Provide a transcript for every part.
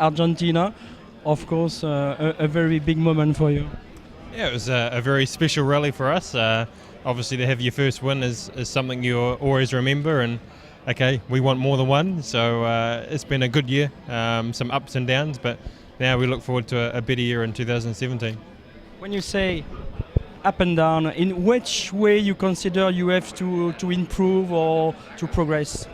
Argentina. Of course, a very big moment for you. Yeah, it was a very special rally for us. Obviously, to have your first win is something you'll always remember, and okay, we want more than one, so it's been a good year, some ups and downs, but now we look forward to a better year in 2017. When you say up and down, in which way you consider you have to improve or to progress?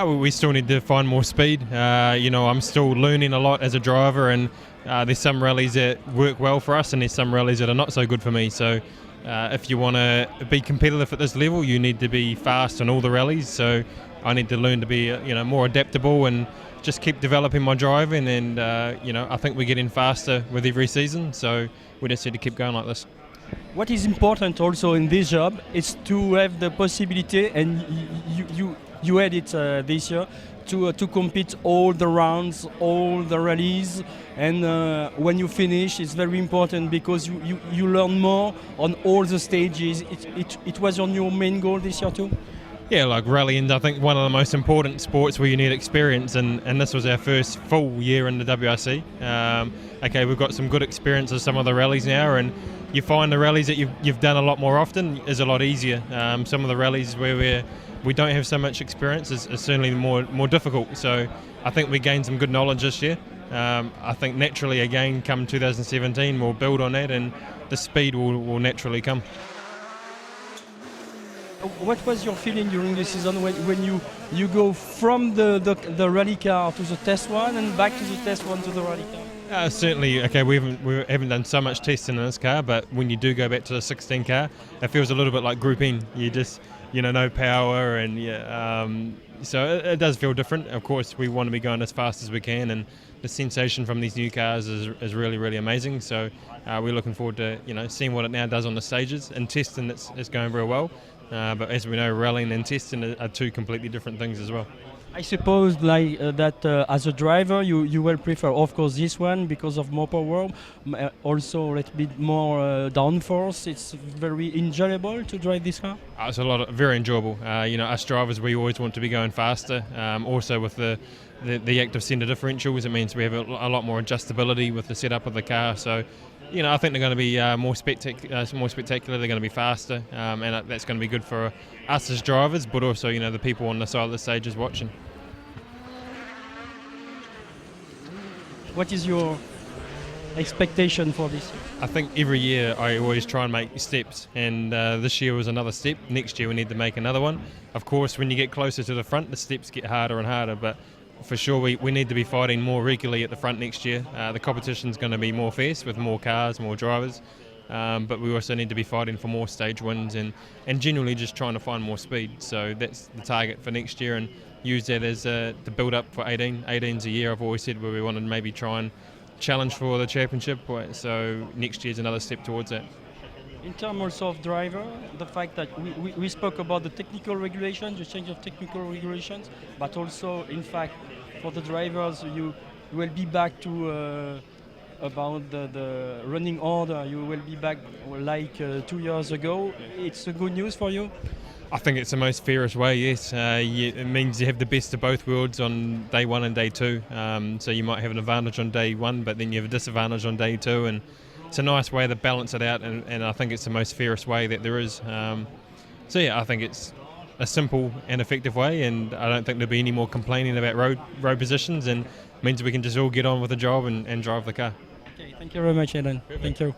We still need to find more speed. I'm still learning a lot as a driver, and there's some rallies that work well for us, and there's some rallies that are not so good for me. So if you want to be competitive at this level, you need to be fast on all the rallies. So I need to learn to be more adaptable and just keep developing my driving. And I think we're getting faster with every season. So we just need to keep going like this. What is important also in this job is to have the possibility, and you had it this year, to compete all the rounds, all the rallies, and when you finish, it's very important because you learn more on all the stages. It was on your main goal this year too? Yeah, like rallying, I think one of the most important sports where you need experience, and this was our first full year in the WRC. We've got some good experience of some of the rallies now, and you find the rallies that you've done a lot more often is a lot easier. Some of the rallies where we don't have so much experience is certainly more difficult. So I think we gained some good knowledge this year. I think naturally again come 2017 we'll build on that, and the speed will naturally come. What was your feeling during the season when you go from the rally car to the test one and back to the test one to the rally car? Certainly, we haven't done so much testing in this car, but when you do go back to the 16 car, it feels a little bit like Group N. You just, no power, and so it does feel different. Of course, we want to be going as fast as we can, and the sensation from these new cars is really, really amazing. So we're looking forward to seeing what it now does on the stages. And testing, it's going very well. But as we know, rallying and testing are two completely different things as well. I suppose that as a driver you will prefer, of course, this one because of more power, also a little bit more downforce. It's very enjoyable to drive this car. It's very enjoyable. Us drivers, we always want to be going faster. Also with the active centre differentials, it means we have a lot more adjustability with the setup of the car. So I think they're going to be more spectacular. They're going to be faster, and that's going to be good for us as drivers, but also the people on the side of the stages watching. What is your expectation for this year? I think every year I always try and make steps, and this year was another step. Next year we need to make another one. Of course, when you get closer to the front, the steps get harder and harder, but for sure we need to be fighting more regularly at the front next year. The competition's going to be more fierce with more cars, more drivers, but we also need to be fighting for more stage wins and generally just trying to find more speed. So that's the target for next year, and use that as the build up for 18. 18's a year I've always said where we want to maybe try and challenge for the championship, so next year's another step towards that. In terms also of driver, the fact that we spoke about the technical regulations, the change of technical regulations, but also, in fact, for the drivers, you will be back to about the running order. You will be back like 2 years ago. It's a good news for you? I think it's the most fairest way, yes. It means you have the best of both worlds on day one and day two. So you might have an advantage on day one, but then you have a disadvantage on day two, and it's a nice way to balance it out, and I think it's the most fairest way that there is. I think it's a simple and effective way, and I don't think there'll be any more complaining about road positions, and it means we can just all get on with the job and drive the car. Okay, thank you very much, Hayden. Thank you.